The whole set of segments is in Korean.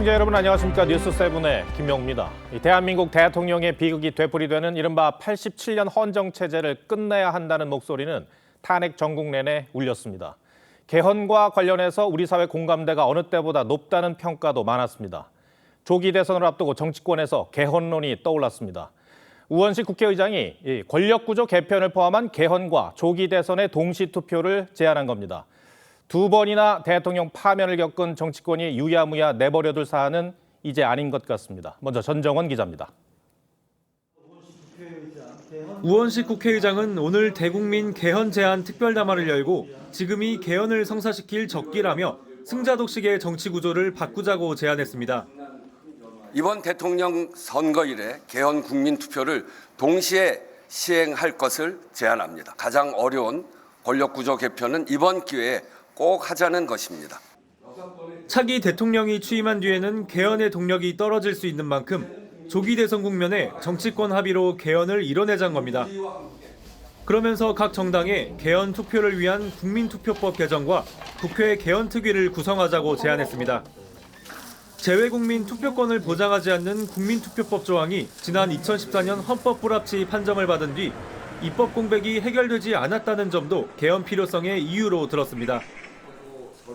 시청자 여러분 안녕하십니까. 뉴스7의 김용입니다. 대한민국 대통령의 비극이 되풀이되는 이른바 87년 헌정체제를 끝내야 한다는 목소리는 탄핵 전국 내내 울렸습니다. 개헌과 관련해서 우리 사회 공감대가 어느 때보다 높다는 평가도 많았습니다. 조기 대선을 앞두고 정치권에서 개헌론이 떠올랐습니다. 우원식 국회의장이 권력구조 개편을 포함한 개헌과 조기 대선의 동시 투표를 제안한 겁니다. 두 번이나 대통령 파면을 겪은 정치권이 유야무야 내버려둘 사안은 이제 아닌 것 같습니다. 먼저 전정원 기자입니다. 우원식 국회의장은 오늘 대국민 개헌 제안 특별담화를 열고 지금이 개헌을 성사시킬 적기라며 승자독식의 정치 구조를 바꾸자고 제안했습니다. 이번 대통령 선거일에 개헌 국민투표를 동시에 시행할 것을 제안합니다. 가장 어려운 권력구조 개편은 이번 기회에 꼭 하자는 것입니다. 차기 대통령이 취임한 뒤에는 개헌의 동력이 떨어질 수 있는 만큼 조기 대선 국면에 정치권 합의로 개헌을 이뤄내자는 겁니다. 그러면서 각 정당에 개헌 투표를 위한 국민투표법 개정과 국회 개헌특위를 구성하자고 제안했습니다. 재외국민 투표권을 보장하지 않는 국민투표법 조항이 지난 2014년 헌법 불합치 판정을 받은 뒤 입법 공백이 해결되지 않았다는 점도 개헌 필요성의 이유로 들었습니다.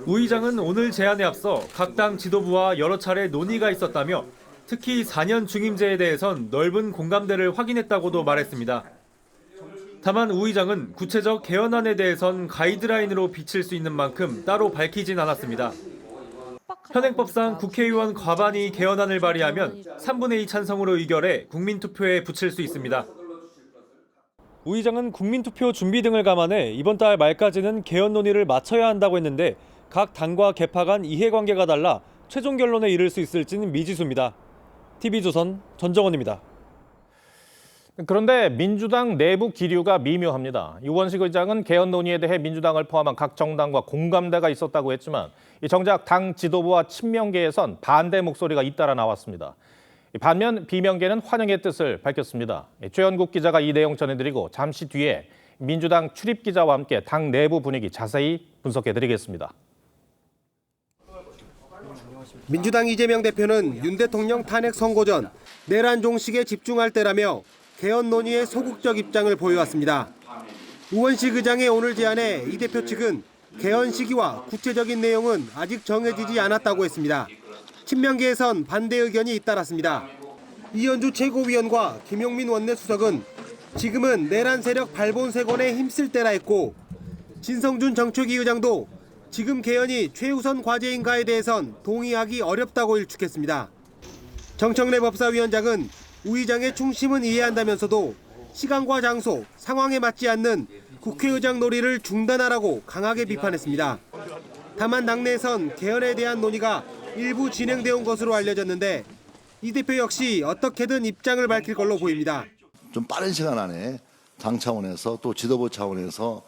우 의장은 오늘 제안에 앞서 각 당 지도부와 여러 차례 논의가 있었다며 특히 4년 중임제에 대해선 넓은 공감대를 확인했다고도 말했습니다. 다만 우 의장은 구체적 개헌안에 대해선 가이드라인으로 비칠 수 있는 만큼 따로 밝히진 않았습니다. 현행법상 국회의원 과반이 개헌안을 발의하면 3분의 2 찬성으로 의결해 국민투표에 붙일 수 있습니다. 우 의장은 국민투표 준비 등을 감안해 이번 달 말까지는 개헌 논의를 마쳐야 한다고 했는데 각 당과 개파 간 이해관계가 달라 최종 결론에 이를 수 있을지는 미지수입니다. TV조선 전정원입니다. 그런데 민주당 내부 기류가 미묘합니다. 우원식 의장은 개헌 논의에 대해 민주당을 포함한 각 정당과 공감대가 있었다고 했지만 정작 당 지도부와 친명계에선 반대 목소리가 잇따라 나왔습니다. 반면 비명계는 환영의 뜻을 밝혔습니다. 최연국 기자가 이 내용 전해드리고 잠시 뒤에 민주당 출입 기자와 함께 당 내부 분위기 자세히 분석해드리겠습니다. 민주당 이재명 대표는 윤 대통령 탄핵 선고 전 내란 종식에 집중할 때라며 개헌 논의에 소극적 입장을 보여왔습니다. 우원식 의장의 오늘 제안에 이 대표 측은 개헌 시기와 구체적인 내용은 아직 정해지지 않았다고 했습니다. 친명계에선 반대 의견이 잇따랐습니다. 이현주 최고위원과 김용민 원내수석은 지금은 내란 세력 발본색원에 힘쓸 때라 했고 진성준 정책위 의장도 지금 개헌이 최우선 과제인가에 대해선 동의하기 어렵다고 일축했습니다. 정청래 법사위원장은 우 의장의 중심은 이해한다면서도 시간과 장소, 상황에 맞지 않는 국회의장 놀이를 중단하라고 강하게 비판했습니다. 다만 당내에선 개헌에 대한 논의가 일부 진행돼 온 것으로 알려졌는데 이 대표 역시 어떻게든 입장을 밝힐 걸로 보입니다. 좀 빠른 시간 안에 당 차원에서 또 지도부 차원에서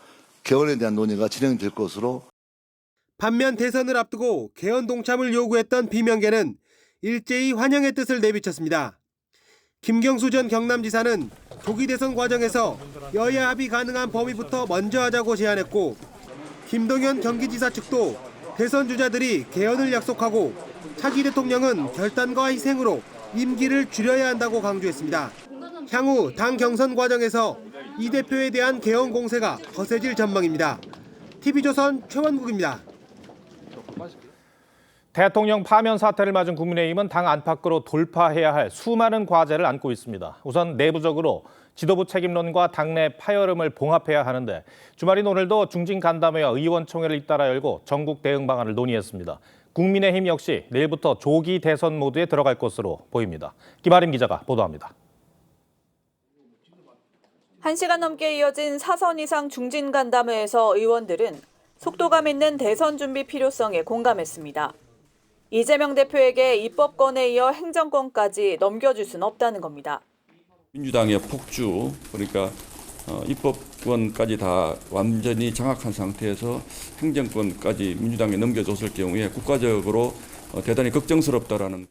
개헌에 대한 논의가 진행될 것으로. 반면 대선을 앞두고 개헌 동참을 요구했던 비명계는 일제히 환영의 뜻을 내비쳤습니다. 김경수 전 경남지사는 조기 대선 과정에서 여야 합의 가능한 범위부터 먼저 하자고 제안했고 김동연 경기지사 측도 대선 주자들이 개헌을 약속하고 차기 대통령은 결단과 희생으로 임기를 줄여야 한다고 강조했습니다. 향후 당 경선 과정에서 이 대표에 대한 개헌 공세가 거세질 전망입니다. TV조선 최원국입니다. 대통령 파면 사태를 맞은 국민의힘은 당 안팎으로 돌파해야 할 수많은 과제를 안고 있습니다. 우선 내부적으로 지도부 책임론과 당내 파열음을 봉합해야 하는데 주말인 오늘도 중진 간담회와 의원총회를 잇따라 열고 전국 대응 방안을 논의했습니다. 국민의힘 역시 내일부터 조기 대선 모드에 들어갈 것으로 보입니다. 김아림 기자가 보도합니다. 1시간 넘게 이어진 4선 이상 중진 간담회에서 의원들은 속도감 있는 대선 준비 필요성에 공감했습니다. 이재명 대표에게 입법권에 이어 행정권까지 넘겨줄 수는 없다는 겁니다. 민주당의 폭주, 그러니까 입법권까지 다 완전히 장악한 상태에서 행정권까지 민주당에 넘겨줬을 경우에 국가적으로 대단히 걱정스럽다라는.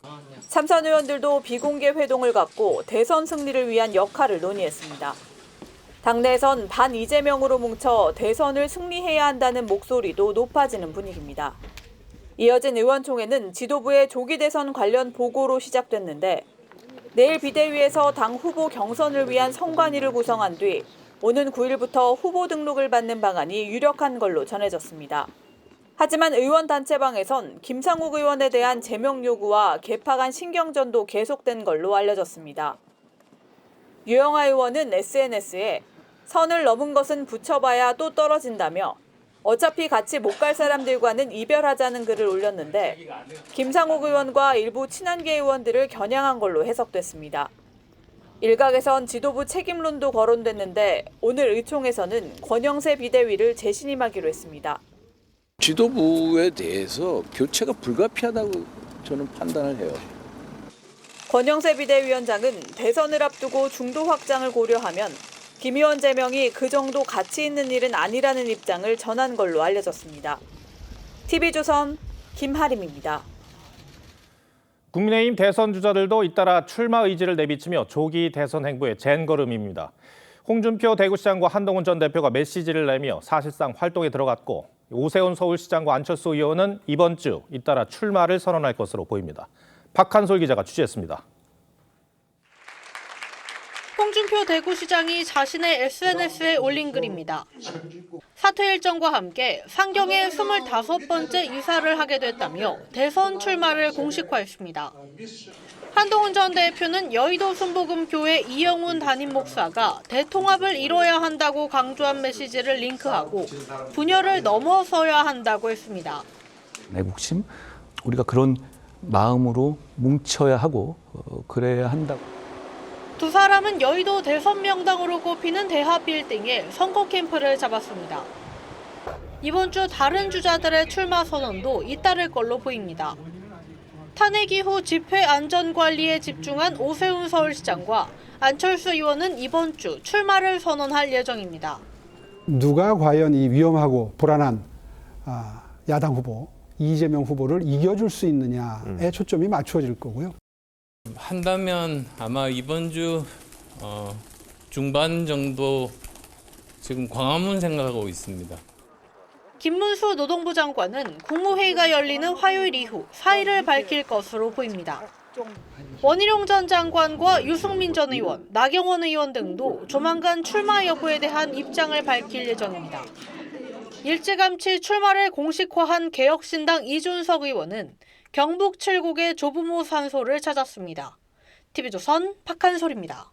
3선 의원들도 비공개 회동을 갖고 대선 승리를 위한 역할을 논의했습니다. 당내에선 반 이재명으로 뭉쳐 대선을 승리해야 한다는 목소리도 높아지는 분위기입니다. 이어진 의원총회는 지도부의 조기 대선 관련 보고로 시작됐는데 내일 비대위에서 당 후보 경선을 위한 선관위를 구성한 뒤 오는 9일부터 후보 등록을 받는 방안이 유력한 걸로 전해졌습니다. 하지만 의원 단체방에선 김상욱 의원에 대한 제명 요구와 개파 간 신경전도 계속된 걸로 알려졌습니다. 유영하 의원은 SNS에 선을 넘은 것은 붙여봐야 또 떨어진다며 어차피 같이 못 갈 사람들과는 이별하자는 글을 올렸는데 김상욱 의원과 일부 친한계 의원들을 겨냥한 걸로 해석됐습니다. 일각에선 지도부 책임론도 거론됐는데 오늘 의총에서는 권영세 비대위를 재신임하기로 했습니다. 지도부에 대해서 교체가 불가피하다고 저는 판단을 해요. 권영세 비대위원장은 대선을 앞두고 중도 확장을 고려하면 김 의원 제명이 그 정도 가치 있는 일은 아니라는 입장을 전한 걸로 알려졌습니다. TV조선 김하림입니다. 국민의힘 대선 주자들도 잇따라 출마 의지를 내비치며 조기 대선 행보에 젠걸음입니다. 홍준표 대구시장과 한동훈 전 대표가 메시지를 내며 사실상 활동에 들어갔고 오세훈 서울시장과 안철수 의원은 이번 주 잇따라 출마를 선언할 것으로 보입니다. 박한솔 기자가 취재했습니다. 홍준표 대구시장이 자신의 SNS에 올린 글입니다. 사퇴 일정과 함께 상경에 25번째 이사를 하게 됐다며 대선 출마를 공식화했습니다. 한동훈 전 대표는 여의도 순복음교회 이영훈 담임 목사가 대통합을 이뤄야 한다고 강조한 메시지를 링크하고 분열을 넘어서야 한다고 했습니다. 애국심, 우리가 그런 마음으로 뭉쳐야 하고 그래야 한다고. 두 사람은 여의도 대선 명당으로 꼽히는 대하 빌딩에 선거 캠프를 잡았습니다. 이번 주 다른 주자들의 출마 선언도 잇따를 걸로 보입니다. 탄핵 이후 집회 안전 관리에 집중한 오세훈 서울시장과 안철수 의원은 이번 주 출마를 선언할 예정입니다. 누가 과연 이 위험하고 불안한 야당 후보, 이재명 후보를 이겨줄 수 있느냐에 초점이 맞춰질 거고요. 한다면 아마 이번 주 중반 정도 지금 광화문 생각하고 있습니다. 김문수 노동부 장관은 국무회의가 열리는 화요일 이후 사의를 밝힐 것으로 보입니다. 원희룡 전 장관과 유승민 전 의원, 나경원 의원 등도 조만간 출마 여부에 대한 입장을 밝힐 예정입니다. 일찌감치 출마를 공식화한 개혁신당 이준석 의원은 경북 칠곡의 조부모 산소를 찾았습니다. TV조선 박한솔입니다.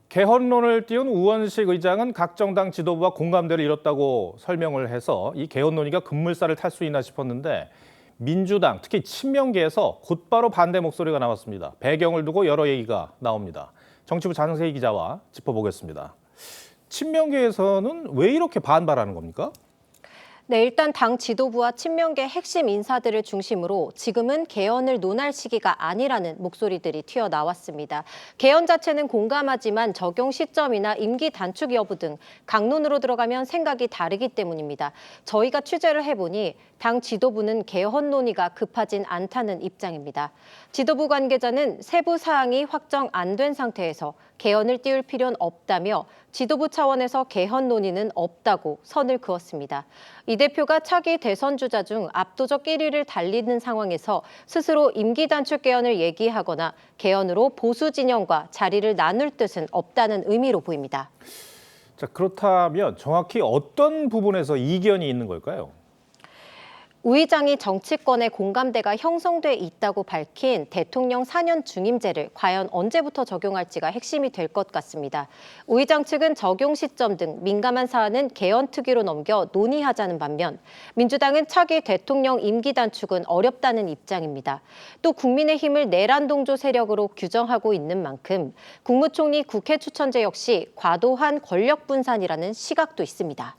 개헌론을 띄운 우원식 의장은 각 정당 지도부와 공감대를 이뤘다고 설명을 해서 이 개헌 논의가 급물살을 탈 수 있나 싶었는데 민주당, 특히 친명계에서 곧바로 반대 목소리가 나왔습니다. 배경을 두고 여러 얘기가 나옵니다. 정치부 장세희 기자와 짚어보겠습니다. 친명계에서는 왜 이렇게 반발하는 겁니까? 네, 일단 당 지도부와 친명계 핵심 인사들을 중심으로 지금은 개헌을 논할 시기가 아니라는 목소리들이 튀어나왔습니다. 개헌 자체는 공감하지만 적용 시점이나 임기 단축 여부 등 강론으로 들어가면 생각이 다르기 때문입니다. 저희가 취재를 해보니 당 지도부는 개헌 논의가 급하진 않다는 입장입니다. 지도부 관계자는 세부 사항이 확정 안 된 상태에서 개헌을 띄울 필요는 없다며 지도부 차원에서 개헌 논의는 없다고 선을 그었습니다. 이 대표가 차기 대선 주자 중 압도적 1위를 달리는 상황에서 스스로 임기 단축 개헌을 얘기하거나 개헌으로 보수 진영과 자리를 나눌 뜻은 없다는 의미로 보입니다. 자, 그렇다면 정확히 어떤 부분에서 이견이 있는 걸까요? 우 의장이 정치권의 공감대가 형성돼 있다고 밝힌 대통령 4년 중임제를 과연 언제부터 적용할지가 핵심이 될 것 같습니다. 우 의장 측은 적용 시점 등 민감한 사안은 개헌 특위로 넘겨 논의하자는 반면 민주당은 차기 대통령 임기 단축은 어렵다는 입장입니다. 또 국민의힘을 내란 동조 세력으로 규정하고 있는 만큼 국무총리 국회 추천제 역시 과도한 권력 분산이라는 시각도 있습니다.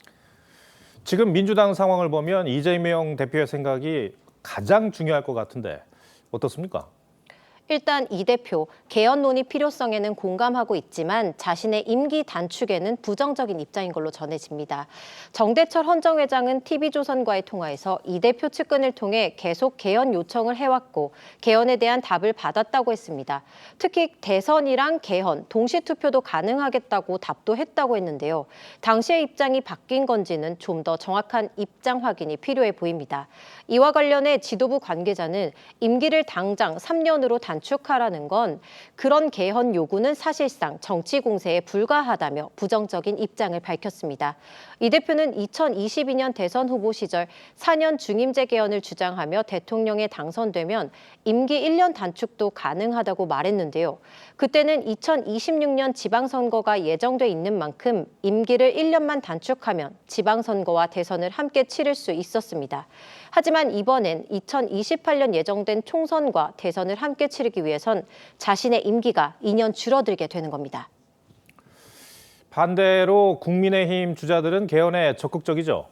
지금 민주당 상황을 보면 이재명 대표의 생각이 가장 중요할 것 같은데 어떻습니까? 일단 이 대표, 개헌 논의 필요성에는 공감하고 있지만 자신의 임기 단축에는 부정적인 입장인 걸로 전해집니다. 정대철 헌정회장은 TV조선과의 통화에서 이 대표 측근을 통해 계속 개헌 요청을 해왔고 개헌에 대한 답을 받았다고 했습니다. 특히 대선이랑 개헌, 동시투표도 가능하겠다고 답도 했다고 했는데요. 당시의 입장이 바뀐 건지는 좀 더 정확한 입장 확인이 필요해 보입니다. 이와 관련해 지도부 관계자는 임기를 당장 3년으로 단축하라는 건 그런 개헌 요구는 사실상 정치 공세에 불과하다며 부정적인 입장을 밝혔습니다. 이 대표는 2022년 대선 후보 시절 4년 중임제 개헌을 주장하며 대통령에 당선되면 임기 1년 단축도 가능하다고 말했는데요. 그때는 2026년 지방선거가 예정돼 있는 만큼 임기를 1년만 단축하면 지방선거와 대선을 함께 치를 수 있었습니다. 하지만 이번엔 2028년 예정된 총선과 대선을 함께 치르기 위해선 자신의 임기가 2년 줄어들게 되는 겁니다. 반대로 국민의힘 주자들은 개헌에 적극적이죠.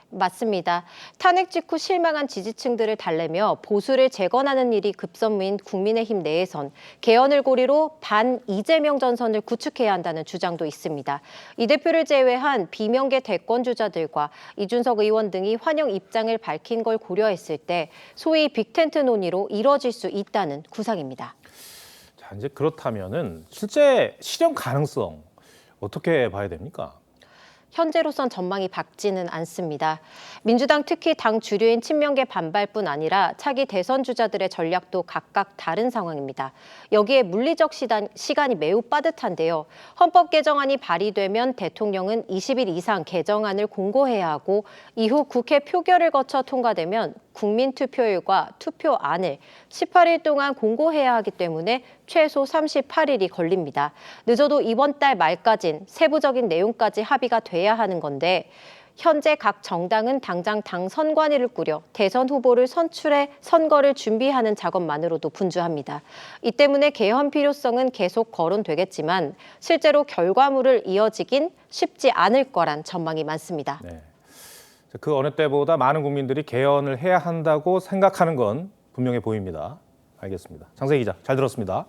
맞습니다. 탄핵 직후 실망한 지지층들을 달래며 보수를 재건하는 일이 급선무인 국민의힘 내에선 개헌을 고리로 반 이재명 전선을 구축해야 한다는 주장도 있습니다. 이 대표를 제외한 비명계 대권 주자들과 이준석 의원 등이 환영 입장을 밝힌 걸 고려했을 때 소위 빅텐트 논의로 이뤄질 수 있다는 구상입니다. 자, 이제 그렇다면은 실제 실현 가능성 어떻게 봐야 됩니까? 현재로선 전망이 밝지는 않습니다. 민주당 특히 당 주류인 친명계 반발뿐 아니라 차기 대선 주자들의 전략도 각각 다른 상황입니다. 여기에 물리적 시간이 매우 빠듯한데요. 헌법 개정안이 발의되면 대통령은 20일 이상 개정안을 공고해야 하고 이후 국회 표결을 거쳐 통과되면 국민 투표율과 투표안을 18일 동안 공고해야 하기 때문에 최소 38일이 걸립니다. 늦어도 이번 달 말까진 세부적인 내용까지 합의가 돼야 하는 건데 현재 각 정당은 당장 당 선관위를 꾸려 대선 후보를 선출해 선거를 준비하는 작업만으로도 분주합니다. 이 때문에 개헌 필요성은 계속 거론되겠지만 실제로 결과물을 이어지긴 쉽지 않을 거란 전망이 많습니다. 네. 그 어느 때보다 많은 국민들이 개헌을 해야 한다고 생각하는 건 분명해 보입니다. 알겠습니다. 장세희 기자, 잘 들었습니다.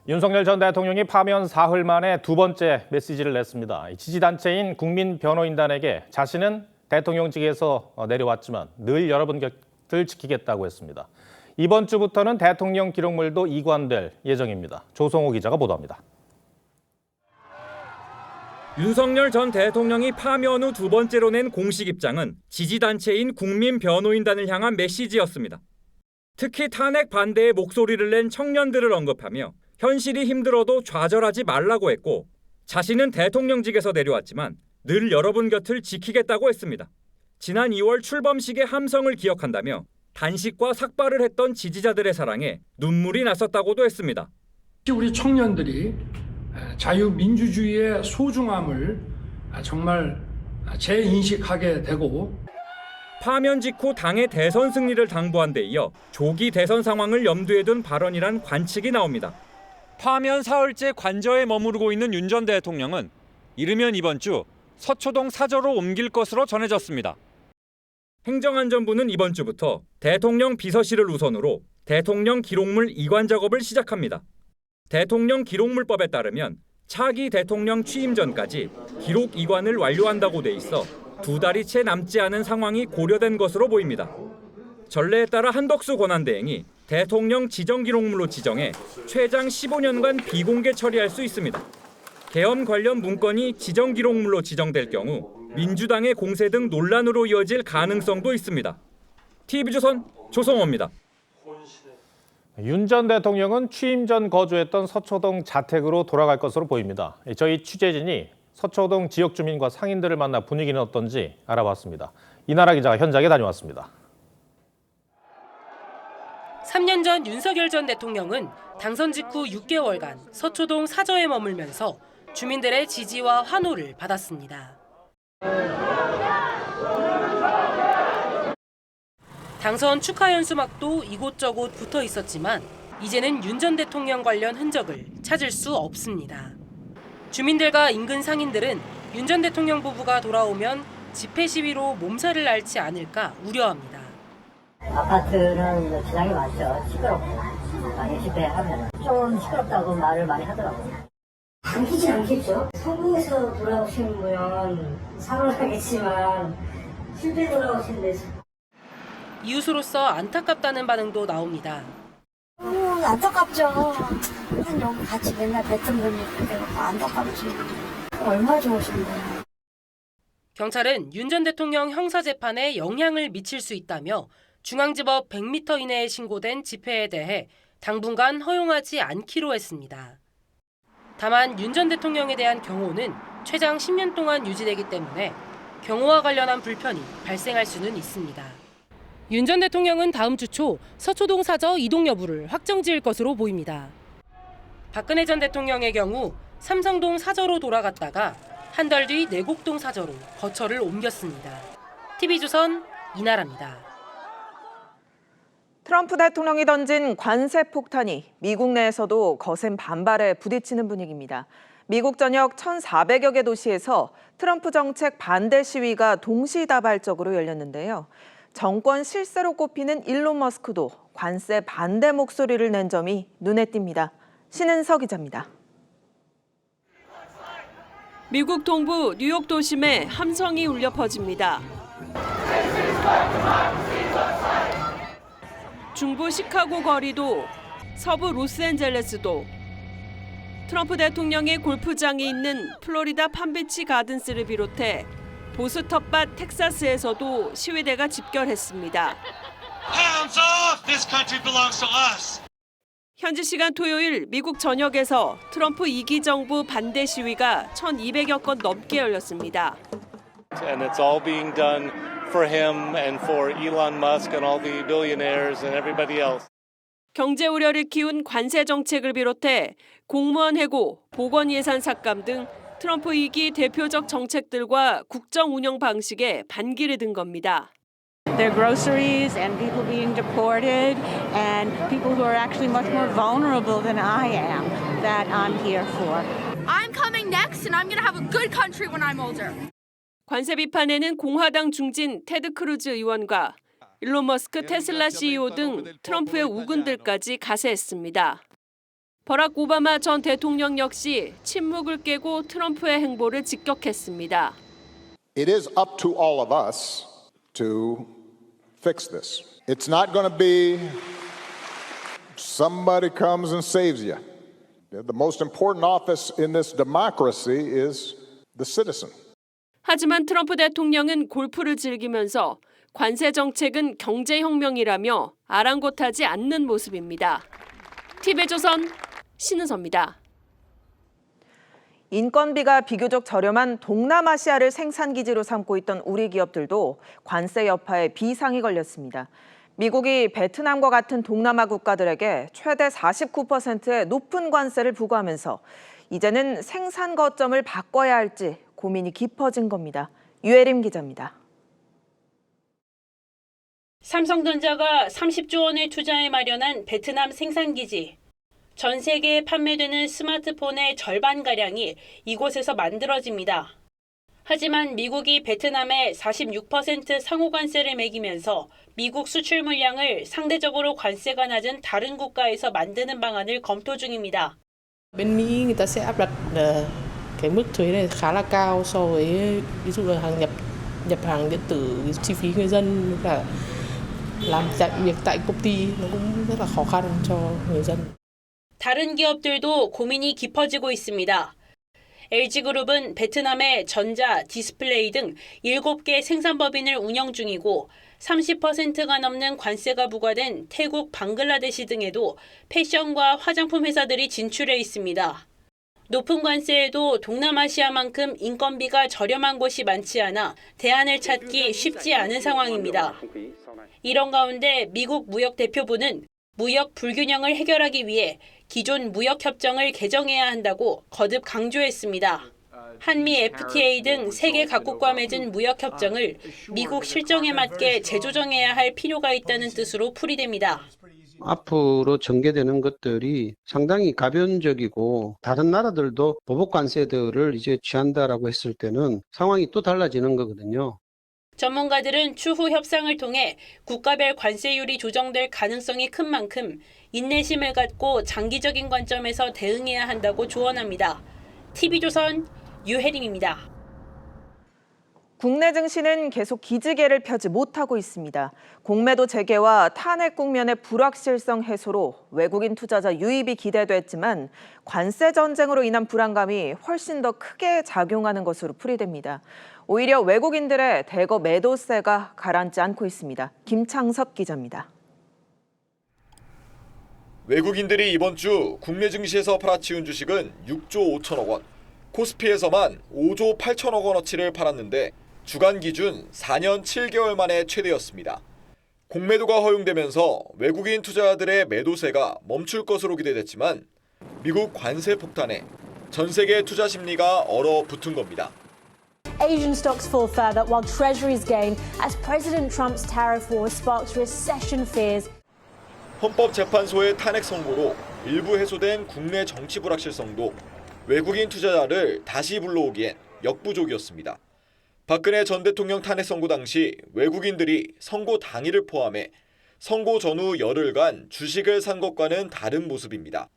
윤석열 전 대통령이 파면 사흘 만에 두 번째 메시지를 냈습니다. 지지단체인 국민변호인단에게 자신은 대통령직에서 내려왔지만 늘 여러분 곁을 지키겠다고 했습니다. 이번 주부터는 대통령 기록물도 이관될 예정입니다. 조성호 기자가 보도합니다. 윤석열 전 대통령이 파면 후 두 번째로 낸 공식 입장은 지지단체인 국민변호인단을 향한 메시지였습니다. 특히 탄핵 반대의 목소리를 낸 청년들을 언급하며 현실이 힘들어도 좌절하지 말라고 했고 자신은 대통령직에서 내려왔지만 늘 여러분 곁을 지키겠다고 했습니다. 지난 2월 출범식의 함성을 기억한다며 단식과 삭발을 했던 지지자들의 사랑에 눈물이 났었다고도 했습니다. 우리 청년들이 자유민주주의의 소중함을 정말 재인식하게 되고 파면 직후 당의 대선 승리를 당부한 데 이어 조기 대선 상황을 염두에 둔 발언이란 관측이 나옵니다. 파면 사흘째 관저에 머무르고 있는 윤 전 대통령은 이르면 이번 주 서초동 사저로 옮길 것으로 전해졌습니다. 행정안전부는 이번 주부터 대통령 비서실을 우선으로 대통령 기록물 이관 작업을 시작합니다. 대통령 기록물법에 따르면 차기 대통령 취임 전까지 기록 이관을 완료한다고 돼 있어 2달이 채 남지 않은 상황이 고려된 것으로 보입니다. 전례에 따라 한덕수 권한대행이 대통령 지정기록물로 지정해 최장 15년간 비공개 처리할 수 있습니다. 개헌 관련 문건이 지정기록물로 지정될 경우 민주당의 공세 등 논란으로 이어질 가능성도 있습니다. TV조선 조성호입니다. 윤 전 대통령은 취임 전 거주했던 서초동 자택으로 돌아갈 것으로 보입니다. 저희 취재진이 서초동 지역 주민과 상인들을 만나 분위기는 어떤지 알아봤습니다. 이나라 기자가 현장에 다녀왔습니다. 3년 전 윤석열 전 대통령은 당선 직후 6개월간 서초동 사저에 머물면서 주민들의 지지와 환호를 받았습니다. 당선 축하 연수막도 이곳저곳 붙어 있었지만 이제는 윤 전 대통령 관련 흔적을 찾을 수 없습니다. 주민들과 인근 상인들은 윤 전 대통령 부부가 돌아오면 집회 시위로 몸살을 앓지 않을까 우려합니다. 아파트는 지장이 많죠. 시끄럽고 많이 집회하면 좀 시끄럽다고 말을 많이 하더라고요. 당기지 않겠죠. 성공해서 돌아오시면 사고를 하겠지만 실패 돌아오신 데서 이웃으로서 안타깝다는 반응도 나옵니다. 안타깝죠. 여기 같이 맨날 뱉은 분이 그렇게 안타깝지. 얼마나 좋으신데. 경찰은 윤 전 대통령 형사재판에 영향을 미칠 수 있다며 중앙지법 100m 이내에 신고된 집회에 대해 당분간 허용하지 않기로 했습니다. 다만 윤 전 대통령에 대한 경호는 최장 10년 동안 유지되기 때문에 경호와 관련한 불편이 발생할 수는 있습니다. 윤 전 대통령은 다음 주 초 서초동 사저 이동 여부를 확정지을 것으로 보입니다. 박근혜 전 대통령의 경우 삼성동 사저로 돌아갔다가 한 달 뒤 내곡동 사저로 거처를 옮겼습니다. TV조선 이나라입니다. 트럼프 대통령이 던진 관세 폭탄이 미국 내에서도 거센 반발에 부딪히는 분위기입니다. 미국 전역 1,400여 개 도시에서 트럼프 정책 반대 시위가 동시다발적으로 열렸는데요. 정권 실세로 꼽히는 일론 머스크도 관세 반대 목소리를 낸 점이 눈에 띕니다. 신은서 기자입니다. 미국 동부 뉴욕 도심에 함성이 울려 퍼집니다. 중부 시카고 거리도 서부 로스앤젤레스도 트럼프 대통령의 골프장이 있는 플로리다 팜비치 가든스를 비롯해 보수 텃밭 텍사스에서도 시위대가 집결했습니다. Hands off! This country belongs to us. 현지 시간 토요일 미국 전역에서 트럼프 2기 정부 반대 시위가 1,200여 건 넘게 열렸습니다. And it's all being done for him and for Elon Musk and all the billionaires and everybody else. 경제 우려를 키운 관세 정책을 비롯해 공무원 해고, 보건 예산 삭감 등 트럼프 2기 대표적 정책들과 국정 운영 방식에 반기를 든 겁니다. Their groceries and people being deported and people who are actually much more vulnerable than I am that I'm here for. I'm coming next and I'm going to have a good country when I'm older. 관세 비판에는 공화당 중진 테드 크루즈 의원과 일론 머스크 테슬라 CEO 등 트럼프의 우군들까지 가세했습니다. 버락 오바마 전 대통령 역시 침묵을 깨고 트럼프의 행보를 직격했습니다. It is up to all of us to fix this. It's not going to be somebody comes and saves you. The most important office in this democracy is the citizen. 하지만 트럼프 대통령은 골프를 즐기면서 관세 정책은 경제혁명이라며 아랑곳하지 않는 모습입니다. TV조선 신은서입니다. 인건비가 비교적 저렴한 동남아시아를 생산기지로 삼고 있던 우리 기업들도 관세 여파에 비상이 걸렸습니다. 미국이 베트남과 같은 동남아 국가들에게 최대 49%의 높은 관세를 부과하면서 이제는 생산 거점을 바꿔야 할지 고민이 깊어진 겁니다. 유혜림 기자입니다. 삼성전자가 30조 원을 투자해 마련한 베트남 생산기지. 전 세계에 판매되는 스마트폰의 절반가량이 이곳에서 만들어집니다. 하지만 미국이 베트남에 46% 상호관세를 매기면서 미국 수출 물량을 상대적으로 관세가 낮은 다른 국가에서 만드는 방안을 검토 중입니다. Bên Mỹ người ta sẽ áp đặt cái mức thuế này khá là cao so với ví dụ là nhập hàng điện tử, chi phí người dân với cả làm việc tại công ty nó cũng rất là khó khăn cho người dân. 다른 기업들도 고민이 깊어지고 있습니다. LG그룹은 베트남에 전자, 디스플레이 등 7개 생산법인을 운영 중이고 30%가 넘는 관세가 부과된 태국, 방글라데시 등에도 패션과 화장품 회사들이 진출해 있습니다. 높은 관세에도 동남아시아만큼 인건비가 저렴한 곳이 많지 않아 대안을 찾기 쉽지 않은 상황입니다. 이런 가운데 미국 무역대표부는 무역 불균형을 해결하기 위해 기존 무역협정을 개정해야 한다고 거듭 강조했습니다. 한미 FTA 등 세계 각국과 맺은 무역협정을 미국 실정에 맞게 재조정해야 할 필요가 있다는 뜻으로 풀이됩니다. 앞으로 전개되는 것들이 상당히 가변적이고 다른 나라들도 보복 관세들을 이제 취한다라고 했을 때는 상황이 또 달라지는 거거든요. 전문가들은 추후 협상을 통해 국가별 관세율이 조정될 가능성이 큰 만큼 인내심을 갖고 장기적인 관점에서 대응해야 한다고 조언합니다. TV조선 유혜림입니다. 국내 증시는 계속 기지개를 펴지 못하고 있습니다. 공매도 재개와 탄핵 국면의 불확실성 해소로 외국인 투자자 유입이 기대됐지만 관세 전쟁으로 인한 불안감이 훨씬 더 크게 작용하는 것으로 풀이됩니다. 오히려 외국인들의 대거 매도세가 가라앉지 않고 있습니다. 김창섭 기자입니다. 외국인들이 이번 주 국내 증시에서 팔아치운 주식은 6조 5천억 원, 코스피에서만 5조 8천억 원어치를 팔았는데 주간 기준 4년 7개월 만에 최대였습니다. 공매도가 허용되면서 외국인 투자자들의 매도세가 멈출 것으로 기대됐지만 미국 관세 폭탄에 전 세계 투자 심리가 얼어붙은 겁니다. Asian stocks fall further while treasuries gain as President Trump's tariff war sparks recession fears. 헌법재판소의 탄핵 선고로 일부 해소된 국내 정치 불확실성도 외국인 투자자를 다시 불러오기엔 역부족이었습니다. 박근혜 전 대통령 탄핵 선고 당시 외국인들이 선고 당일을 포함해 선고 전후 열흘간 주식을 산 것과는 다른 모습입니다.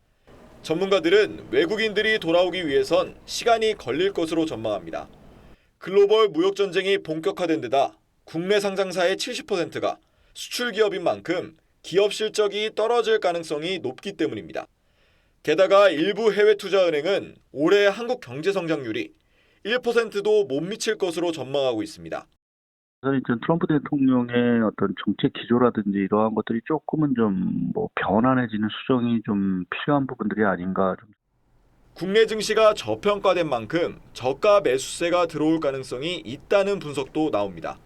전문가들은 외국인들이 돌아오기 위해선 시간이 걸릴 것으로 전망합니다. 글로벌 무역 전쟁이 본격화된 데다 국내 상장사의 70%가 수출 기업인 만큼 기업 실적이 떨어질 가능성이 높기 때문입니다. 게다가 일부 해외 투자은행은 올해 한국 경제 성장률이 1%도 못 미칠 것으로 전망하고 있습니다. 저는 트럼프 대통령의 어떤 정책 기조라든지 이러한 것들이 조금은 좀 변환해지는 수정이 좀 필요한 부분들이 아닌가. 국내 증시가 저평가된 만큼 저가 매수세가 들어올 가능성이 있다는 분석도 나옵니다.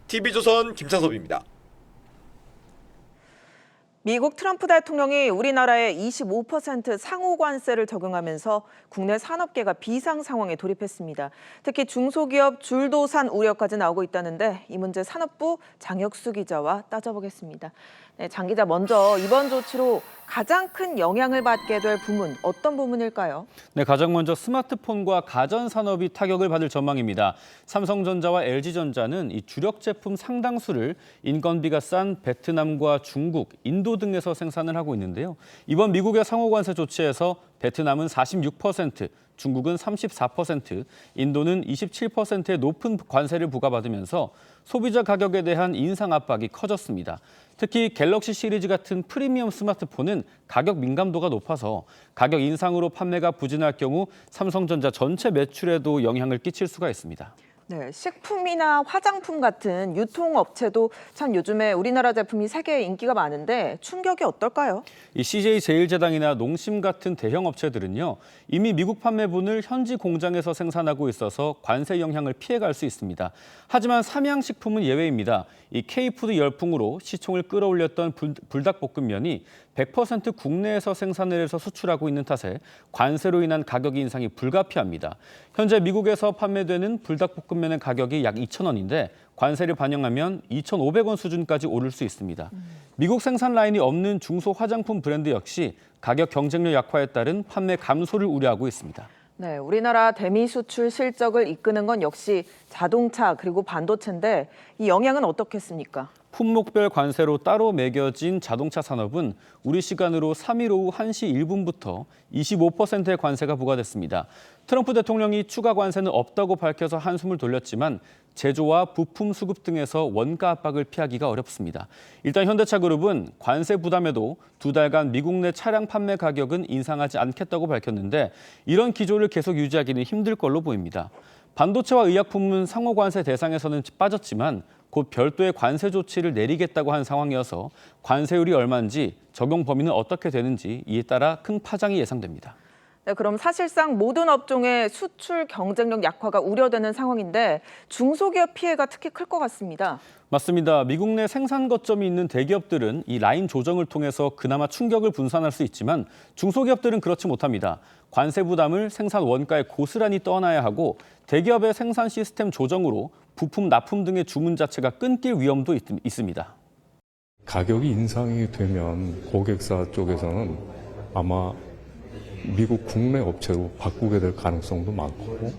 TV조선 김창섭입니다. 미국 트럼프 대통령이 우리나라에 25% 상호 관세를 적용하면서 국내 산업계가 비상 상황에 돌입했습니다. 특히 중소기업 줄도산 우려까지 나오고 있다는데 이 문제 산업부 장혁수 기자와 따져보겠습니다. 네, 장 기자, 먼저 이번 조치로 가장 큰 영향을 받게 될 부문, 어떤 부문일까요? 네, 가장 먼저 스마트폰과 가전산업이 타격을 받을 전망입니다. 삼성전자와 LG전자는 이 주력 제품 상당수를 인건비가 싼 베트남과 중국, 인도 등에서 생산을 하고 있는데요. 이번 미국의 상호관세 조치에서 베트남은 46%, 중국은 34%, 인도는 27%의 높은 관세를 부과받으면서 소비자 가격에 대한 인상 압박이 커졌습니다. 특히 갤럭시 시리즈 같은 프리미엄 스마트폰은 가격 민감도가 높아서 가격 인상으로 판매가 부진할 경우 삼성전자 전체 매출에도 영향을 끼칠 수가 있습니다. 네, 식품이나 화장품 같은 유통업체도 참 요즘에 우리나라 제품이 세계에 인기가 많은데 충격이 어떨까요? 이 CJ제일제당이나 농심 같은 대형 업체들은요, 이미 미국 판매분을 현지 공장에서 생산하고 있어서 관세 영향을 피해갈 수 있습니다. 하지만 삼양식품은 예외입니다. 이 K푸드 열풍으로 시총을 끌어올렸던 불닭볶음면이 100% 국내에서 생산을 해서 수출하고 있는 탓에 관세로 인한 가격 인상이 불가피합니다. 현재 미국에서 판매되는 불닭볶음면의 가격이 약 2,000원인데 관세를 반영하면 2,500원 수준까지 오를 수 있습니다. 미국 생산 라인이 없는 중소 화장품 브랜드 역시 가격 경쟁력 약화에 따른 판매 감소를 우려하고 있습니다. 네, 우리나라 대미 수출 실적을 이끄는 건 역시 자동차 그리고 반도체인데 이 영향은 어떻겠습니까? 품목별 관세로 따로 매겨진 자동차 산업은 우리 시간으로 3일 오후 1시 1분부터 25%의 관세가 부과됐습니다. 트럼프 대통령이 추가 관세는 없다고 밝혀서 한숨을 돌렸지만 제조와 부품 수급 등에서 원가 압박을 피하기가 어렵습니다. 일단 현대차그룹은 관세 부담에도 2달간 미국 내 차량 판매 가격은 인상하지 않겠다고 밝혔는데 이런 기조를 계속 유지하기는 힘들 걸로 보입니다. 반도체와 의약품은 상호 관세 대상에서는 빠졌지만 곧 별도의 관세 조치를 내리겠다고 한 상황이어서 관세율이 얼마인지 적용 범위는 어떻게 되는지 이에 따라 큰 파장이 예상됩니다. 네, 그럼 사실상 모든 업종의 수출 경쟁력 약화가 우려되는 상황인데 중소기업 피해가 특히 클 것 같습니다. 맞습니다. 미국 내 생산 거점이 있는 대기업들은 이 라인 조정을 통해서 그나마 충격을 분산할 수 있지만 중소기업들은 그렇지 못합니다. 관세 부담을 생산 원가에 고스란히 떠안아야 하고 대기업의 생산 시스템 조정으로 부품 납품 등의 주문 자체가 끊길 위험도 있습니다. 가격이 인상이 되면 고객사 쪽에서는 아마 미국 국내 업체로 바꾸게 될 가능성도 많고.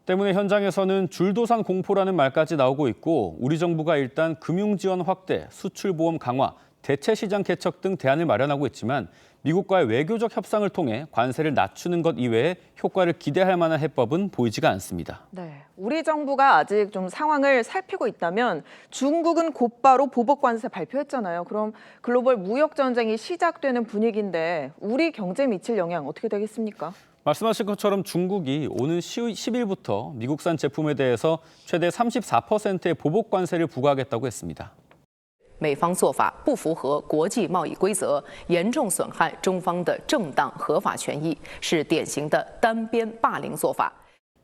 때문에 현장에서는 줄도산 공포라는 말까지 나오고 있고 우리 정부가 일단 금융 지원 확대, 수출 보험 강화, 대체 시장 개척 등 대안을 마련하고 있지만 미국과의 외교적 협상을 통해 관세를 낮추는 것 이외에 효과를 기대할 만한 해법은 보이지가 않습니다. 네, 우리 정부가 아직 좀 상황을 살피고 있다면 중국은 곧바로 보복 관세 발표했잖아요. 그럼 글로벌 무역 전쟁이 시작되는 분위기인데 우리 경제에 미칠 영향 어떻게 되겠습니까? 말씀하신 것처럼 중국이 오는 10일부터 미국산 제품에 대해서 최대 34%의 보복 관세를 부과하겠다고 했습니다. 美方做法不符合国际贸易规则，严重损害中方的正当合法权益，是典型的单边霸凌做法。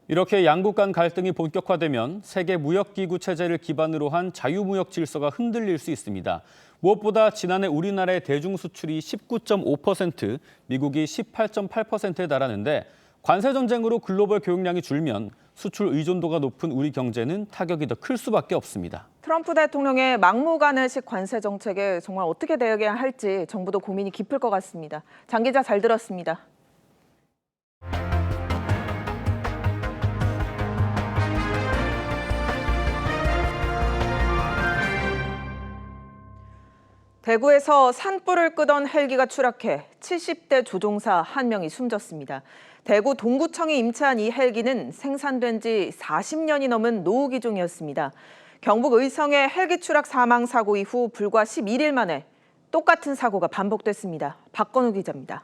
이렇게 양국 간 갈등이 본격화되면 세계 무역기구 체제를 기반으로 한 자유무역 질서가 흔들릴 수 있습니다. 무엇보다 지난해 우리나라의 대중 수출이 19.5%, 미국이 18.8%에 달하는데 관세 전쟁으로 글로벌 교역량이 줄면 수출 의존도가 높은 우리 경제는 타격이 더 클 수밖에 없습니다. 트럼프 대통령의 막무가내식 관세 정책에 정말 어떻게 대응해야 할지 정부도 고민이 깊을 것 같습니다. 장 기자 잘 들었습니다. 대구에서 산불을 끄던 헬기가 추락해 70대 조종사 1명이 숨졌습니다. 대구 동구청이 임차한 이 헬기는 생산된 지 40년이 넘은 노후 기종이었습니다. 경북 의성의 헬기 추락 사망 사고 이후 불과 11일 만에 똑같은 사고가 반복됐습니다. 박건우 기자입니다.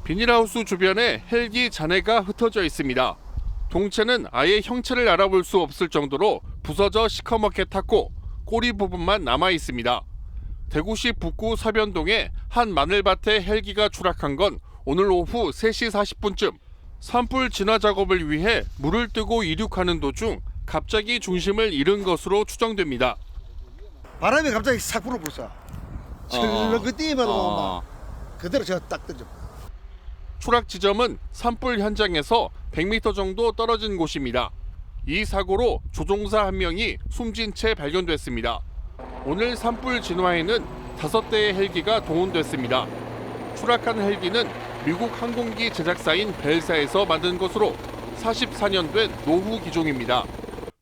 비닐하우스 주변에 헬기 잔해가 흩어져 있습니다. 동체는 아예 형체를 알아볼 수 없을 정도로 부서져 시커멓게 탔고 꼬리 부분만 남아 있습니다. 대구시 북구 서변동에 한 마늘밭에 헬기가 추락한 건 오늘 오후 3시 40분쯤 산불 진화 작업을 위해 물을 뜨고 이륙하는 도중 갑자기 중심을 잃은 것으로 추정됩니다. 바람이 갑자기 싹 불어버렸어. 그 뛰면 막 그대로 제가 딱 던져. 추락 지점은 산불 현장에서 100m 정도 떨어진 곳입니다. 이 사고로 조종사 1명이 숨진 채 발견됐습니다. 오늘 산불 진화에는 5대의 헬기가 동원됐습니다. 추락한 헬기는 미국 항공기 제작사인 벨사에서 만든 것으로 44년 된 노후 기종입니다.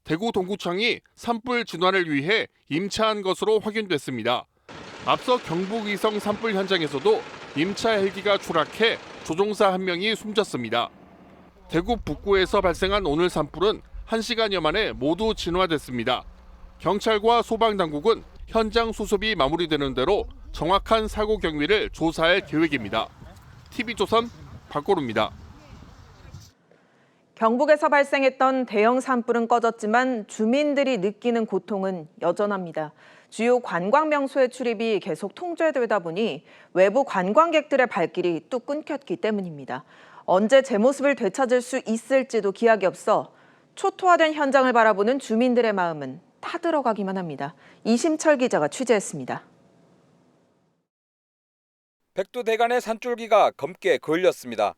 대구 동구청이 산불 진화를 위해 임차한 것으로 확인됐습니다. 앞서 경북 의성 산불 현장에서도 임차 헬기가 추락해 조종사 1명이 숨졌습니다. 대구 북구에서 발생한 오늘 산불은 1시간여 만에 모두 진화됐습니다. 경찰과 소방당국은 현장 수습이 마무리되는 대로 정확한 사고 경위를 조사할 계획입니다. TV조선 박고루입니다. 경북에서 발생했던 대형 산불은 꺼졌지만 주민들이 느끼는 고통은 여전합니다. 주요 관광 명소의 출입이 계속 통제되다 보니 외부 관광객들의 발길이 뚝 끊겼기 때문입니다. 언제 제 모습을 되찾을 수 있을지도 기약이 없어 초토화된 현장을 바라보는 주민들의 마음은 타들어가기만 합니다. 이심철 기자가 취재했습니다. 백두대간의 산줄기가 검게 그을렸습니다.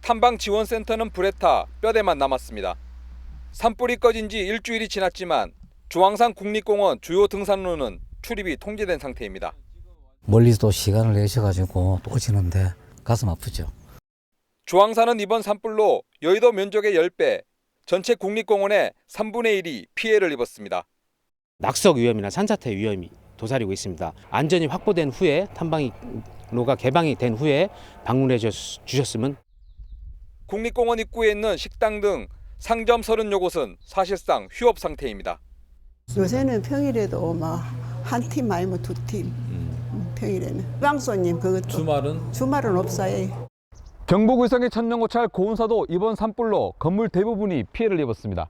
탐방지원센터는 불에 타 뼈대만 남았습니다. 산불이 꺼진 지 일주일이 지났지만 주황산 국립공원 주요 등산로는 출입이 통제된 상태입니다. 멀리서 시간을 내셔가지고 또 오시는데 가슴 아프죠. 주황산은 이번 산불로 여의도 면적의 10배, 전체 국립공원의 3분의 1이 피해를 입었습니다. 낙석 위험이나 산사태 위험이 도사리고 있습니다. 안전이 확보된 후에 탐방로가 개방이 된 후에 방문해 주셨으면. 국립공원 입구에 있는 식당 등 상점 30여 곳은 사실상 휴업 상태입니다. 요새는 평일에도 막 한 팀 아니면 2팀 평일에는. 방손님 그것도. 주말은 없어요. 경북 의성의 천년고찰 고운사도 이번 산불로 건물 대부분이 피해를 입었습니다.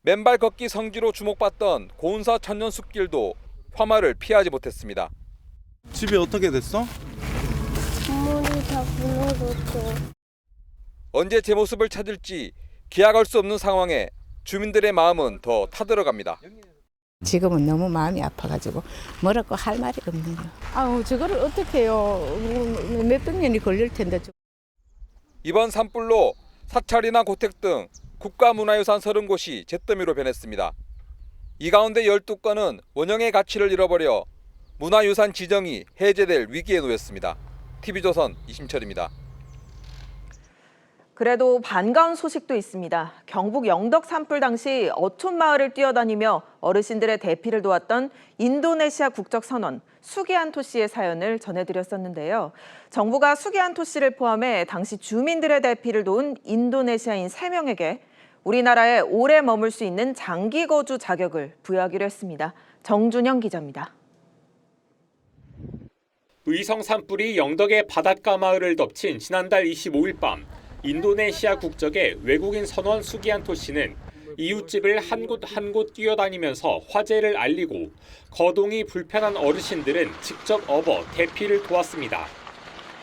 맨발 걷기 성지로 주목받던 고운사 천년 숲길도 화마를 피하지 못했습니다. 집이 어떻게 됐어? 건물이 다 무너졌어. 언제 제 모습을 찾을지 기약할 수 없는 상황에 주민들의 마음은 더 타들어갑니다. 지금은 너무 마음이 아파가지고 뭐라고 할 말이 없네요. 아우 저거를 어떻게 해요. 몇백 년이 걸릴 텐데. 이번 산불로 사찰이나 고택 등 국가문화유산 30곳이 잿더미로 변했습니다. 이 가운데 12건은 원형의 가치를 잃어버려 문화유산 지정이 해제될 위기에 놓였습니다. TV조선 이심철입니다. 그래도 반가운 소식도 있습니다. 경북 영덕 산불 당시 어촌 마을을 뛰어다니며 어르신들의 대피를 도왔던 인도네시아 국적 선원 수기안토 씨의 사연을 전해드렸었는데요. 정부가 수기안토 씨를 포함해 당시 주민들의 대피를 도운 인도네시아인 3명에게 우리나라에 오래 머물 수 있는 장기 거주 자격을 부여하기로 했습니다. 정준영 기자입니다. 의성 산불이 영덕의 바닷가 마을을 덮친 지난달 25일 밤 인도네시아 국적의 외국인 선원 수기안토 씨는 이웃집을 한 곳 한 곳 뛰어다니면서 화재를 알리고 거동이 불편한 어르신들은 직접 업어 대피를 도왔습니다.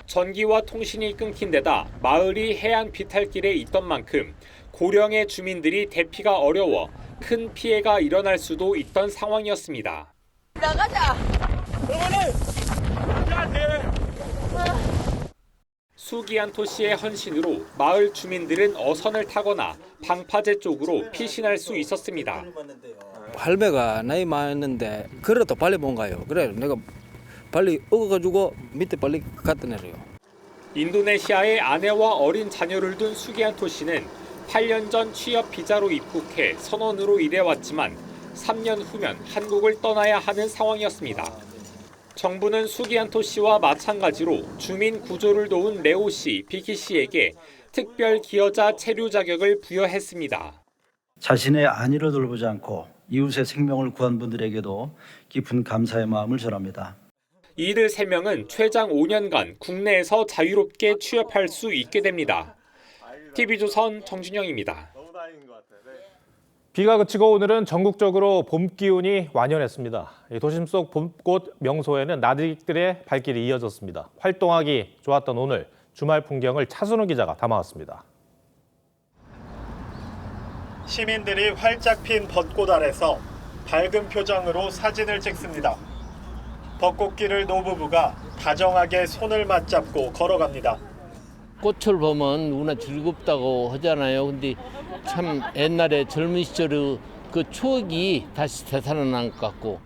전기와 통신이 끊긴 데다 마을이 해안 비탈길에 있던 만큼 고령의 주민들이 대피가 어려워 큰 피해가 일어날 수도 있던 상황이었습니다. 나가자. 수기안토 씨의 헌신으로 마을 주민들은 어선을 타거나 방파제 쪽으로 피신할 수 있었습니다. 할배가 나이 많은데 그래도 빨리 못 가요. 그래 내가 빨리 얻어가지고 밑에 빨리 갖다 내려요. 인도네시아에 아내와 어린 자녀를 둔 수기안토 씨는 8년 전 취업 비자로 입국해 선원으로 일해왔지만 3년 후면 한국을 떠나야 하는 상황이었습니다. 정부는 수기안토 씨와 마찬가지로 주민 구조를 도운 레오 씨, 비키 씨에게 특별 기여자 체류 자격을 부여했습니다. 자신의 안위를 돌보지 않고 이웃의 생명을 구한 분들에게도 깊은 감사의 마음을 전합니다. 이들 3명은 최장 5년간 국내에서 자유롭게 취업할 수 있게 됩니다. TV조선 정준영입니다. 비가 그치고 오늘은 전국적으로 봄 기운이 완연했습니다. 도심 속 봄꽃 명소에는 나들이들의 발길이 이어졌습니다. 활동하기 좋았던 오늘 주말 풍경을 차순우 기자가 담아왔습니다. 시민들이 활짝 핀 벚꽃 아래서 밝은 표정으로 사진을 찍습니다. 벚꽃길을 노부부가 다정하게 손을 맞잡고 걸어갑니다. 꽃을 보면 누구나 즐겁다고 하잖아요. 근데 참 옛날에 젊은 시절의 그 추억이 다시 되살아난 것 같고.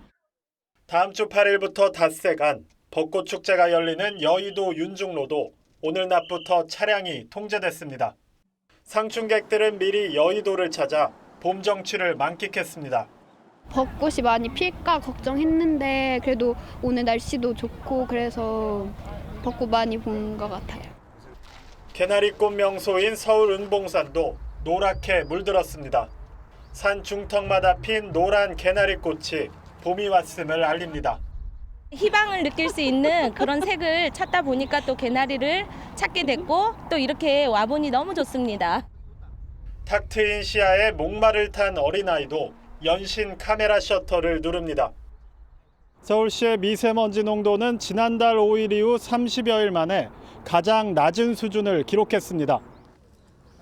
다음 주 8일부터 닷새간 벚꽃 축제가 열리는 여의도 윤중로도 오늘 낮부터 차량이 통제됐습니다. 상춘객들은 미리 여의도를 찾아 봄 정취를 만끽했습니다. 벚꽃이 많이 필까 걱정했는데 그래도 오늘 날씨도 좋고 그래서 벚꽃 많이 본 것 같아요. 개나리꽃 명소인 서울 은봉산도 노랗게 물들었습니다. 산 중턱마다 핀 노란 개나리꽃이 봄이 왔음을 알립니다. 희망을 느낄 수 있는 그런 색을 찾다 보니까 또 개나리를 찾게 됐고 또 이렇게 와보니 너무 좋습니다. 탁 트인 시야에 목마를 탄 어린아이도 연신 카메라 셔터를 누릅니다. 서울시의 미세먼지 농도는 지난달 5일 이후 30여일 만에 가장 낮은 수준을 기록했습니다.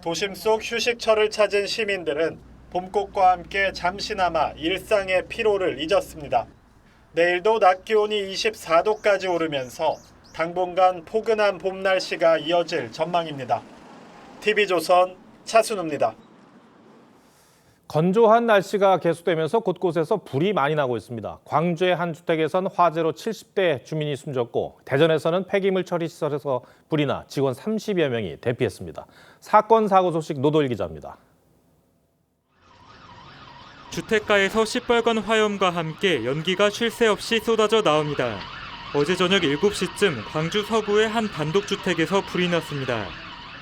도심 속 휴식처를 찾은 시민들은 봄꽃과 함께 잠시나마 일상의 피로를 잊었습니다. 내일도 낮 기온이 24도까지 오르면서 당분간 포근한 봄 날씨가 이어질 전망입니다. TV조선 차순우입니다. 건조한 날씨가 계속되면서 곳곳에서 불이 많이 나고 있습니다. 광주의 한 주택에선 화재로 70대 주민이 숨졌고 대전에서는 폐기물 처리 시설에서 불이 나 직원 30여 명이 대피했습니다. 사건 사고 소식 노도일 기자입니다. 주택가에서 시뻘건 화염과 함께 연기가 쉴 새 없이 쏟아져 나옵니다. 어제 저녁 7시쯤 광주 서구의 한 단독주택에서 불이 났습니다.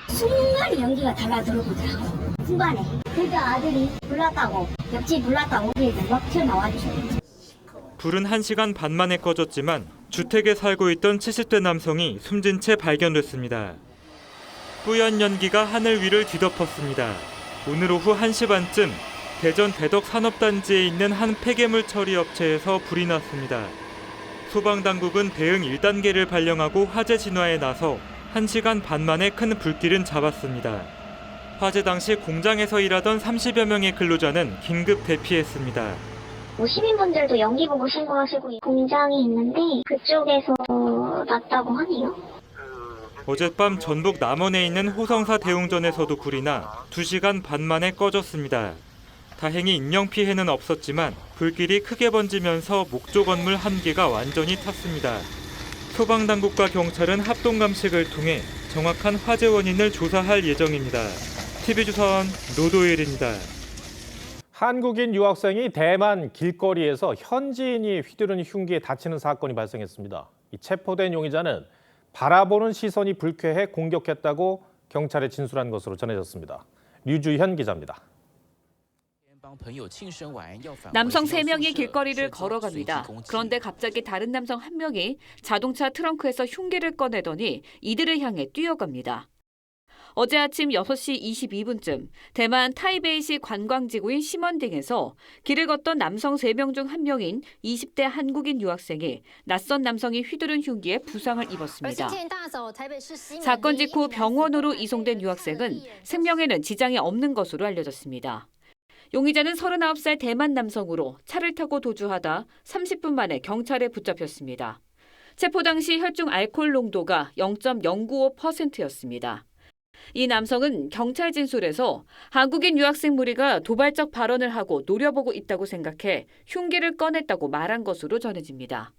순간 연기가 달라들어오더라고. 순간에. 그러니까 아들이 불났다고, 옆집 불났다고 막 튀어나와주셨죠. 불은 1시간 반 만에 꺼졌지만 주택에 살고 있던 70대 남성이 숨진 채 발견됐습니다. 뿌연 연기가 하늘 위를 뒤덮었습니다. 오늘 오후 1시 반쯤 대전 대덕산업단지에 있는 한 폐기물 처리 업체에서 불이 났습니다. 소방당국은 대응 1단계를 발령하고 화재 진화에 나서 1시간 반 만에 큰 불길은 잡았습니다. 화재 당시 공장에서 일하던 30여 명의 근로자는 긴급 대피했습니다. 시민분들도 연기 보고 신고하시고 공장이 있는데 그쪽에서 났다고 하네요. 어젯밤 전북 남원에 있는 호성사 대웅전에서도 불이 나 2시간 반 만에 꺼졌습니다. 다행히 인명 피해는 없었지만 불길이 크게 번지면서 목조 건물 한 개가 완전히 탔습니다. 소방당국과 경찰은 합동 감식을 통해 정확한 화재 원인을 조사할 예정입니다. TV조선 노도일입니다. 한국인 유학생이 대만 길거리에서 현지인이 휘두른 흉기에 다치는 사건이 발생했습니다. 이 체포된 용의자는 바라보는 시선이 불쾌해 공격했다고 경찰에 진술한 것으로 전해졌습니다. 류주현 기자입니다. 남성 3명이 길거리를 걸어갑니다. 그런데 갑자기 다른 남성 1명이 자동차 트렁크에서 흉기를 꺼내더니 이들을 향해 뛰어갑니다. 어제 아침 6시 22분쯤 대만 타이베이시 관광지구인 시먼딩에서 길을 걷던 남성 3명 중 1명인 20대 한국인 유학생이 낯선 남성이 휘두른 흉기에 부상을 입었습니다. 사건 직후 병원으로 이송된 유학생은 생명에는 지장이 없는 것으로 알려졌습니다. 용의자는 39살 대만 남성으로 차를 타고 도주하다 30분 만에 경찰에 붙잡혔습니다. 체포 당시 혈중 알코올 농도가 0.095%였습니다. 이 남성은 경찰 진술에서 한국인 유학생 무리가 도발적 발언을 하고 노려보고 있다고 생각해 흉기를 꺼냈다고 말한 것으로 전해집니다.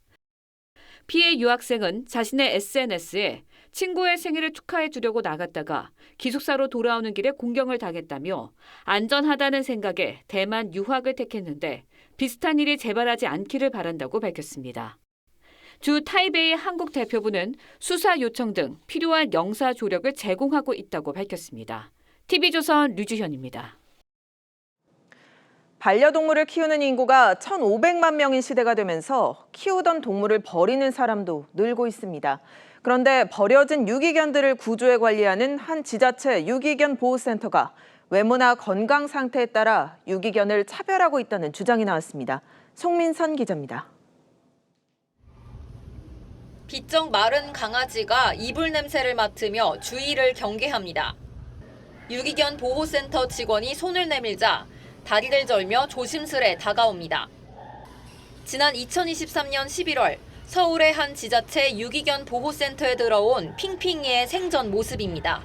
피해 유학생은 자신의 SNS에 친구의 생일을 축하해 주려고 나갔다가 기숙사로 돌아오는 길에 공경을 당했다며 안전하다는 생각에 대만 유학을 택했는데 비슷한 일이 재발하지 않기를 바란다고 밝혔습니다. 주 타이베이 한국 대표부는 수사 요청 등 필요한 영사 조력을 제공하고 있다고 밝혔습니다. TV조선 류주현입니다. 반려동물을 키우는 인구가 1,500만 명인 시대가 되면서 키우던 동물을 버리는 사람도 늘고 있습니다. 그런데 버려진 유기견들을 구조해 관리하는 한 지자체 유기견 보호센터가 외모나 건강 상태에 따라 유기견을 차별하고 있다는 주장이 나왔습니다. 송민선 기자입니다. 비쩍 마른 강아지가 이불 냄새를 맡으며 주의를 경계합니다. 유기견 보호센터 직원이 손을 내밀자 다리를 절며 조심스레 다가옵니다. 지난 2023년 11월 서울의 한 지자체 유기견 보호센터에 들어온 핑핑이의 생전 모습입니다.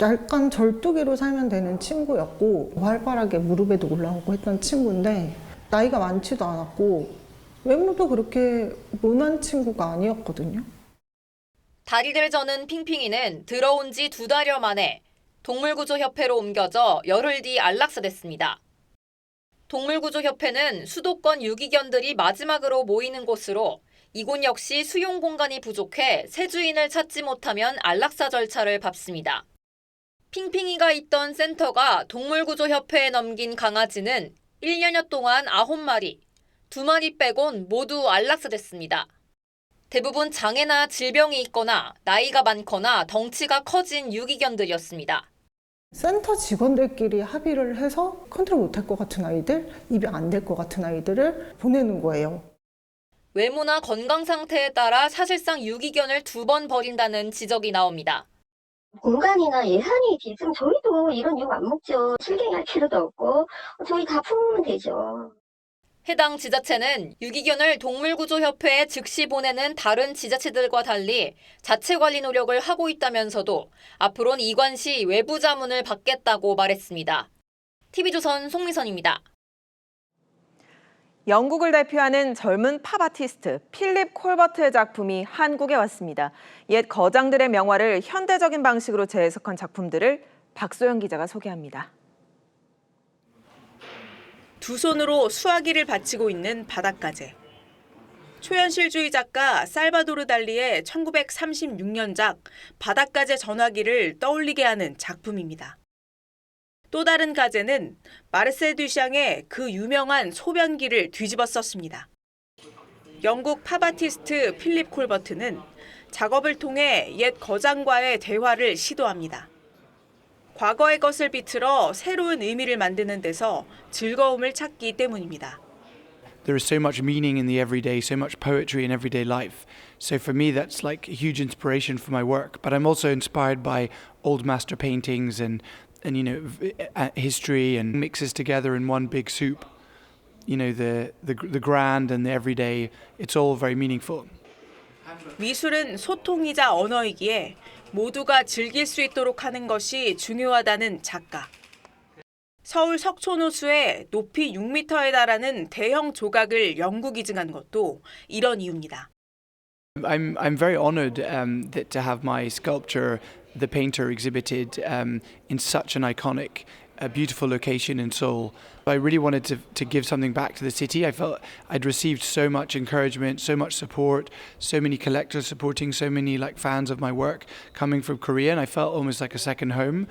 약간 절뚝이로 살면 되는 친구였고 활발하게 무릎에도 올라오고 했던 친구인데 나이가 많지도 않았고 외모도 그렇게 모난 친구가 아니었거든요. 다리를 저는 핑핑이는 들어온 지 2달여 만에 동물구조협회로 옮겨져 열흘 뒤 안락사됐습니다. 동물구조협회는 수도권 유기견들이 마지막으로 모이는 곳으로 이곳 역시 수용 공간이 부족해 새 주인을 찾지 못하면 안락사 절차를 밟습니다. 핑핑이가 있던 센터가 동물구조협회에 넘긴 강아지는 1년여 동안 9마리, 2마리 빼곤 모두 안락사됐습니다. 대부분 장애나 질병이 있거나 나이가 많거나 덩치가 커진 유기견들이었습니다. 센터 직원들끼리 합의를 해서 컨트롤 못할 것 같은 아이들, 입이 안 될 것 같은 아이들을 보내는 거예요. 외모나 건강 상태에 따라 사실상 유기견을 2번 버린다는 지적이 나옵니다. 공간이나 예산이 있으면 저희도 이런 욕 안 먹죠. 실갱이할 필요도 없고 저희 다 품으면 되죠. 해당 지자체는 유기견을 동물구조협회에 즉시 보내는 다른 지자체들과 달리 자체 관리 노력을 하고 있다면서도 앞으로는 이관 시 외부 자문을 받겠다고 말했습니다. TV조선 송미선입니다. 영국을 대표하는 젊은 팝 아티스트 필립 콜버트의 작품이 한국에 왔습니다. 옛 거장들의 명화를 현대적인 방식으로 재해석한 작품들을 박소영 기자가 소개합니다. 두 손으로 수화기를 받치고 있는 바닷가재. 초현실주의 작가 살바도르 달리의 1936년작 바닷가재 전화기를 떠올리게 하는 작품입니다. 또 다른 가재는 마르셀 듀샹의 그 유명한 소변기를 뒤집어 썼습니다. 영국 팝 아티스트 필립 콜버트는 작업을 통해 옛 거장과의 대화를 시도합니다. 과거의 것을 비틀어 새로운 의미를 만드는 데서 즐거움을 찾기 때문입니다. There is so much meaning in the everyday, so much poetry in everyday life. So for me that's like a huge inspiration for my work, but I'm also inspired by old master paintings and you know history and mixes together in one big soup. You know the grand and the everyday, it's all very meaningful. 미술은 소통이자 언어이기에 모두가 즐길 수 있도록 하는 것이 중요하다는 작가. 서울 석촌호수에 높이 6m에 달하는 대형 조각을 영구 기증한 것도 이런 이유입니다. I'm very honoured that to have my sculpture, The Painter, exhibited in such an iconic, beautiful location in Seoul. I really wanted to give something back to the city. I felt I'd received so much encouragement, so much support, so many collectors supporting, so many fans of my work coming from Korea, and I felt almost like a second home.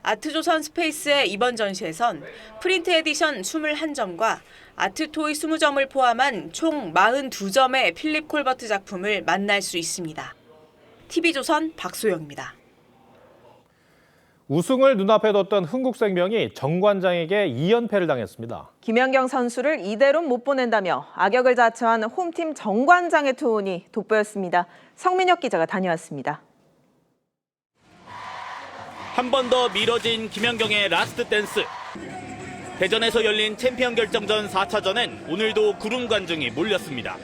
아트조선 스페이스의 이번 전시에선 프린트 에디션 21점과 아트토이 20점을 포함한 총 42점의 필립 콜버트 작품을 만날 수 있습니다. TV조선 박소영입니다. 우승을 눈앞에 뒀던 흥국생명이 정관장에게 2연패를 당했습니다. 김연경 선수를 이대로 못 보낸다며 악역을 자처한 홈팀 정관장의 투혼이 돋보였습니다. 성민혁 기자가 다녀왔습니다. 한 번 더 미뤄진 김연경의 라스트 댄스. 대전에서 열린 챔피언 결정전 4차전엔 오늘도 구름 관중이 몰렸습니다.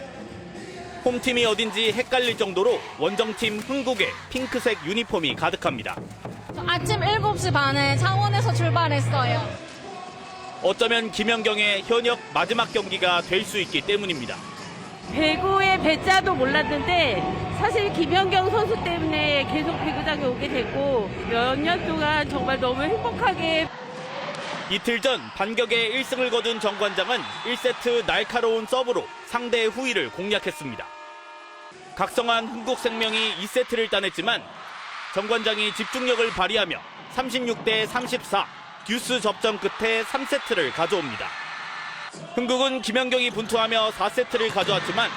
홈팀이 어딘지 헷갈릴 정도로 원정팀 흥국의 핑크색 유니폼이 가득합니다. 아침 7시 반에 창원에서 출발했어요. 어쩌면 김연경의 현역 마지막 경기가 될 수 있기 때문입니다. 배구의 배자도 몰랐는데 사실 김연경 선수 때문에 계속 배구장에 오게 됐고 몇 년 동안 정말 너무 행복하게. 이틀 전 반격에 1승을 거둔 정관장은 1세트 날카로운 서브로 상대의 후위를 공략했습니다. 각성한 흥국생명이 2세트를 따냈지만 정관장이 집중력을 발휘하며 36대 34 듀스 접전 끝에 3세트를 가져옵니다. 흥국은 김연경이 분투하며 4세트를 가져왔지만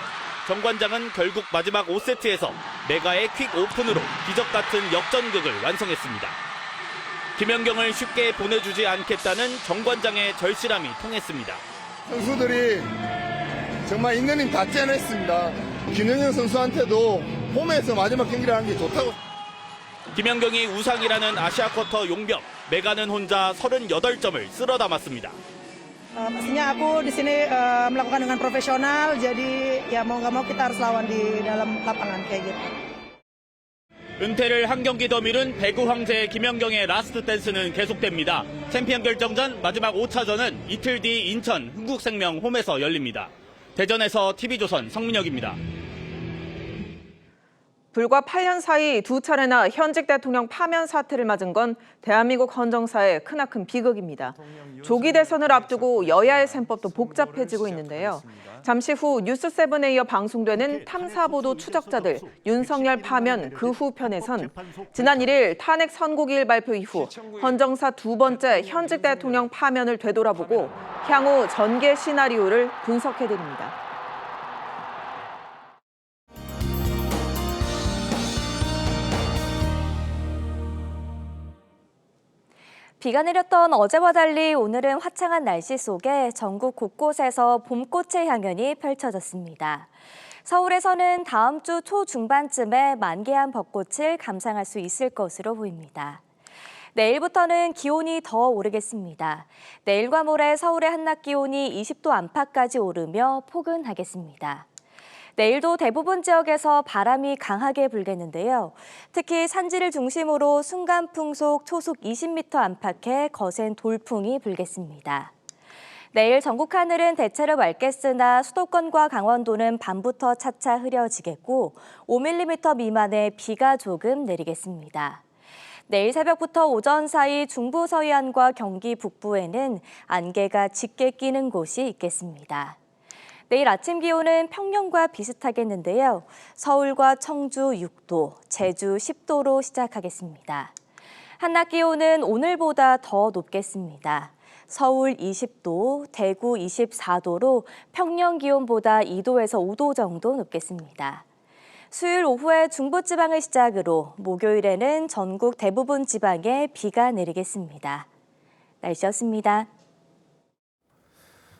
정관장은 결국 마지막 5세트에서 메가의 퀵 오픈으로 기적같은 역전극을 완성했습니다. 김연경을 쉽게 보내주지 않겠다는 정관장의 절실함이 통했습니다. 선수들이 정말 있는 힘 다 째냈습니다. 김연경 선수한테도 홈에서 마지막 경기를 하는 게 좋다고. 김연경이 우상이라는 아시아 쿼터 용병, 메가는 혼자 38점을 쓸어 담았습니다. Pastinya aku di sini melakukan dengan profesional, jadi ya mau nggak mau kita harus lawan di dalam lapangan kayak gitu. 은퇴를 한 경기 더 미룬 배구 황제 김연경의 라스트 댄스는 계속됩니다. 챔피언 결정전 마지막 5차전은 이틀 뒤 인천 흥국생명 홈에서 열립니다. 대전에서 TV조선 성민혁입니다. 불과 8년 사이 두 차례나 현직 대통령 파면 사태를 맞은 건 대한민국 헌정사의 크나큰 비극입니다. 조기 대선을 앞두고 여야의 셈법도 복잡해지고 있는데요. 잠시 후 뉴스7에 이어 방송되는 탐사보도 추적자들 윤석열 파면 그 후 편에선 지난 1일 탄핵 선고기일 발표 이후 헌정사 두 번째 현직 대통령 파면을 되돌아보고 향후 전개 시나리오를 분석해드립니다. 비가 내렸던 어제와 달리 오늘은 화창한 날씨 속에 전국 곳곳에서 봄꽃의 향연이 펼쳐졌습니다. 서울에서는 다음 주 초중반쯤에 만개한 벚꽃을 감상할 수 있을 것으로 보입니다. 내일부터는 기온이 더 오르겠습니다. 내일과 모레 서울의 한낮 기온이 20도 안팎까지 오르며 포근하겠습니다. 내일도 대부분 지역에서 바람이 강하게 불겠는데요. 특히 산지를 중심으로 순간 풍속 초속 20m 안팎의 거센 돌풍이 불겠습니다. 내일 전국 하늘은 대체로 맑겠으나 수도권과 강원도는 밤부터 차차 흐려지겠고 5mm 미만의 비가 조금 내리겠습니다. 내일 새벽부터 오전 사이 중부 서해안과 경기 북부에는 안개가 짙게 끼는 곳이 있겠습니다. 내일 아침 기온은 평년과 비슷하겠는데요. 서울과 청주 6도, 제주 10도로 시작하겠습니다. 한낮 기온은 오늘보다 더 높겠습니다. 서울 20도, 대구 24도로 평년 기온보다 2도에서 5도 정도 높겠습니다. 수요일 오후에 중부지방을 시작으로 목요일에는 전국 대부분 지방에 비가 내리겠습니다. 날씨였습니다.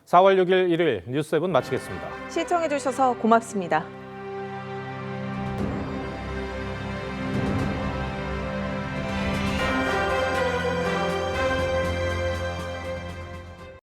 4월 6일 일요일 뉴스7 마치겠습니다. 시청해주셔서 고맙습니다.